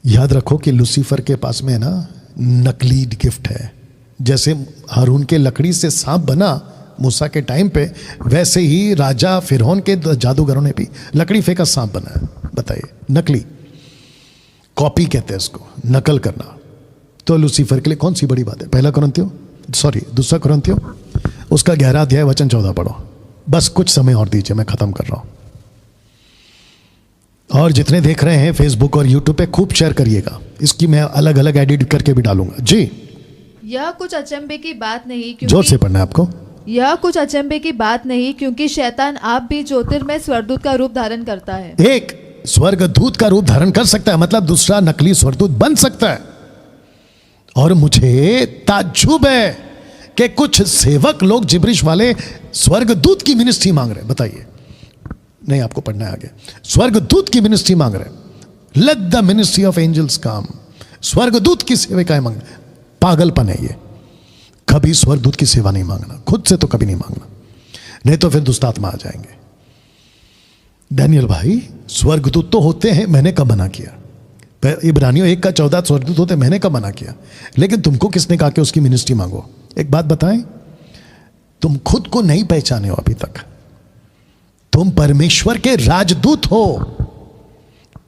याद रखो कि लूसीफर के पास में ना नकली गिफ्ट है। जैसे हारून के लकड़ी से सांप बना मूसा के टाइम पे, वैसे ही राजा फिरौन के जादूगरों ने भी लकड़ी फेंका, सांप बनाया। बताइए, नकली, कॉपी कहते हैं इसको, नकल करना। तो लूसीफर के लिए कौन सी बड़ी बात है? दूसरा कुरिन्थियों उसका 11 अध्याय वचन 14 पढ़ो। बस कुछ समय और दीजिए, मैं खत्म कर रहा हूं। और जितने देख रहे हैं फेसबुक और यूट्यूब पे खूब शेयर करिएगा, इसकी मैं अलग अलग एडिट करके भी डालूंगा जी। यह कुछ अचंभे की बात नहीं, क्योंकि जोर से पढ़ना है आपको। यह कुछ अचंभे की बात नहीं, क्योंकि शैतान आप भी ज्योतिर्मय स्वरदूत का रूप धारण करता है। एक स्वर्गदूत का रूप धारण कर सकता है, मतलब दूसरा नकली स्वर्गदूत बन सकता है। और मुझे ताज्जुब है कि कुछ सेवक लोग जिब्रिश वाले स्वर्गदूत की मिनिस्ट्री मांग रहे हैं। बताइए, नहीं आपको पढ़ना है आगे। स्वर्गदूत की मिनिस्ट्री मांग रहे हैं। Let the ministry of angels come. स्वर्गदूत की सेविकाएं मांग, पागलपन है ये। कभी स्वर्गदूत की सेवा नहीं मांगना, खुद से तो कभी नहीं मांगना, नहीं तो फिर दुष्टात्मा आ जाएंगे। डैनियल भाई, स्वर्गदूत तो होते हैं, मैंने कब मना किया? इब्रानियों 1 का 14 स्वर्गदूत होते, मैंने कब मना किया? लेकिन तुमको किसने कहा कि उसकी मिनिस्ट्री मांगो? एक बात बताएं, तुम खुद को नहीं पहचाने हो अभी तक। तुम परमेश्वर के राजदूत हो,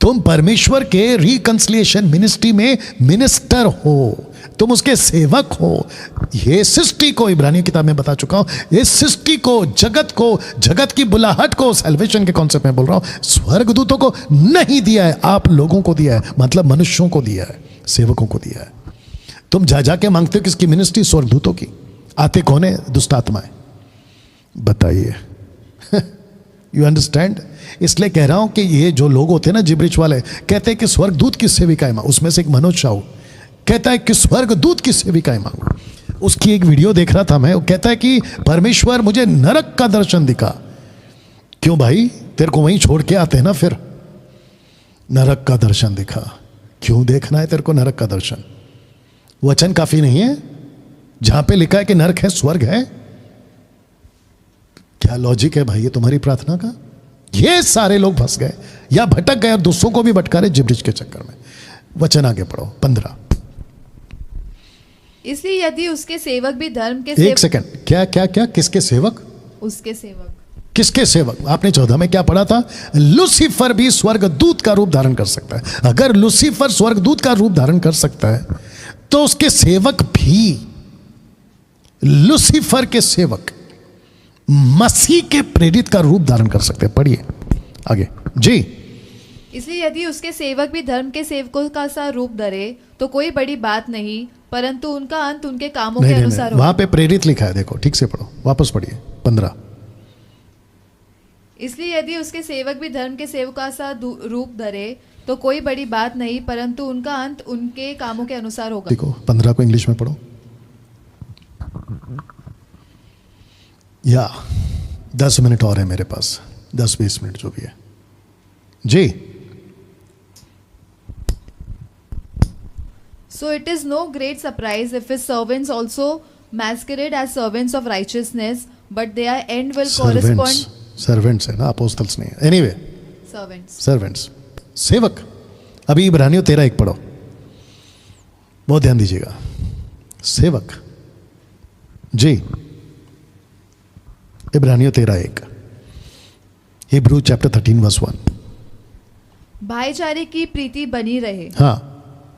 तुम परमेश्वर के रिकंसिलिएशन मिनिस्ट्री में मिनिस्टर हो, तुम उसके सेवक हो। ये सृष्टि को, इब्रानियों किताब में बता चुका हूं, इस सृष्टि को, जगत को, जगत की बुलाहट को, सैल्वेशन के कॉन्सेप्ट में बोल रहा हूं, स्वर्गदूतों को नहीं दिया है, आप लोगों को दिया है, मतलब मनुष्यों को दिया है, सेवकों को दिया है। तुम जा जाके मांगते हो किसकी मिनिस्ट्री? स्वर्गदूतों की। आते कौन है? दुष्टात्माएं। बताइए यू अंडरस्टैंड? इसलिए कह रहा हूं कि ये जो लोग होते हैं ना जिब्रिश वाले, कहते हैं कि स्वर्गदूत की सेविकाएं मांगो। उसमें से एक मनोज शाहू कहता है कि स्वर्गदूत की सेविकाएं मांगो। उसकी एक वीडियो देख रहा था मैं, वो कहता है कि परमेश्वर मुझे नरक का दर्शन दिखा। क्यों भाई? तेरे को वहीं छोड़ के आते हैं ना फिर। नरक का दर्शन दिखा, क्यों देखना है तेरे को नरक का दर्शन? वचन काफी नहीं है जहां पे लिखा है कि नरक है, स्वर्ग है? क्या लॉजिक है भाई ये तुम्हारी प्रार्थना का? ये सारे लोग फंस गए या भटक गए और दूसरों को भी भटका रहे जिब्रिश के चक्कर में। वचन आगे पढ़ो 15। इसलिए यदि उसके सेवक भी धर्म के एक सेकंड, क्या क्या क्या? किसके सेवक? उसके सेवक। किसके सेवक? आपने 14 में क्या पढ़ा था? लूसीफर भी स्वर्गदूत का रूप धारण कर सकता है। अगर लूसीफर स्वर्गदूत का रूप धारण कर सकता है तो उसके सेवक भी, लूसीफर के सेवक मसीह के प्रेरित का रूप धारण कर सकते हैं। पढ़िए आगे जी। इसलिए यदि उसके सेवक भी धर्म के सेवकों का सा रूप धरे तो कोई बड़ी बात नहीं, परंतु उनका अंत उनके कामों के अनुसार होगा। वहां पे प्रेरित लिखा है, देखो ठीक से पढ़ो, वापस पढ़िए 15। इसलिए यदि उसके सेवक भी धर्म के सेवक का सा रूप धरे तो कोई बड़ी बात नहीं, परंतु उनका अंत उनके कामों के अनुसार होगा। देखो 15 को इंग्लिश में पढ़ो। या 10 मिनट और है मेरे पास, 10-20 मिनट जो भी है जी। So it is no great surprise if his servants also masquerade as servants of righteousness, but their end will correspond. Servants है ना, अपोस्टल्स नहीं है। एनीवे, सर्वेंट्स, सेवक। अभी इब्रानियों 13:1 पढ़ो, बहुत ध्यान दीजिएगा। सेवक जी, इब्रानियों 13:1, हिब्रू चैप्टर 13:1। भाईचारे की प्रीति बनी रहे। हाँ।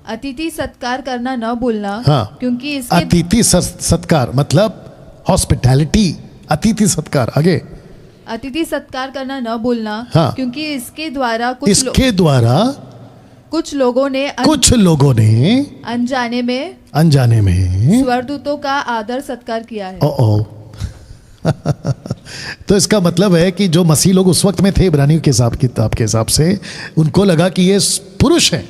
अतिथि सत्कार करना न भूलना। हाँ। क्योंकि इसके अतिथि सत्कार मतलब हॉस्पिटैलिटी, अतिथि सत्कार। आगे, अतिथि सत्कार करना न भूलना। हाँ। क्योंकि इसके द्वारा कुछ लोगों ने अनजाने में स्वर्गदूतों का आदर सत्कार किया है। तो इसका मतलब है कि जो मसीह लोग उस वक्त में थे, इब्रानियों के किताब के हिसाब से, उनको लगा कि ये पुरुष हैं,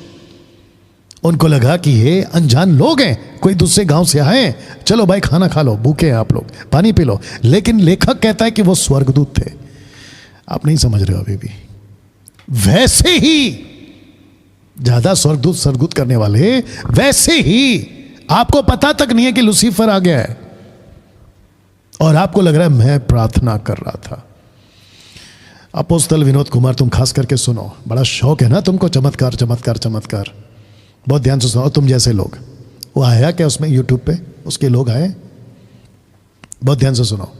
उनको लगा कि ये अनजान लोग हैं, कोई दूसरे गांव से आए हैं, चलो भाई खाना खा लो, भूखे हैं आप लोग, पानी पी लो। लेकिन लेखक कहता है कि वो स्वर्गदूत थे। आप नहीं समझ रहे हो अभी भी। वैसे ही ज्यादा स्वर्गदूत करने वाले, वैसे ही आपको पता तक नहीं है कि लूसीफर आ गया है और आपको लग रहा है मैं प्रार्थना कर रहा था। अपोस्तल विनोद कुमार, तुम खास करके सुनो, बड़ा शौक है ना तुमको चमत्कार चमत्कार चमत्कार। बहुत ध्यान से सुनो, तुम जैसे लोग, वो आया क्या उसमें यूट्यूब पे, उसके लोग आए? बहुत ध्यान से सुनो।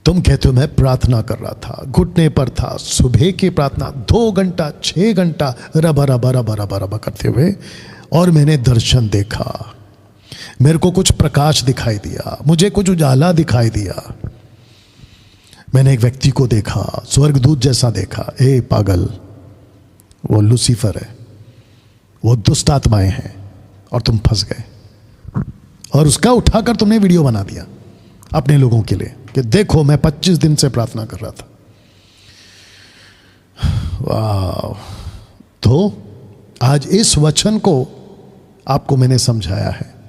तुम कहते हो मैं प्रार्थना कर रहा था, घुटने पर था, सुबह की प्रार्थना 2 घंटा 6 घंटा रबा रबा रबा रबा रबा करते हुए, और मैंने दर्शन देखा, मेरे को कुछ प्रकाश दिखाई दिया, मुझे कुछ उजाला दिखाई दिया, मैंने एक व्यक्ति को देखा, स्वर्गदूत जैसा देखा। ए पागल, वो लूसीफर है, वो दुष्ट आत्माएं हैं, और तुम फंस गए। और उसका उठाकर तुमने वीडियो बना दिया अपने लोगों के लिए कि देखो मैं 25 दिन से प्रार्थना कर रहा था। वाह! तो आज इस वचन को आपको मैंने समझाया है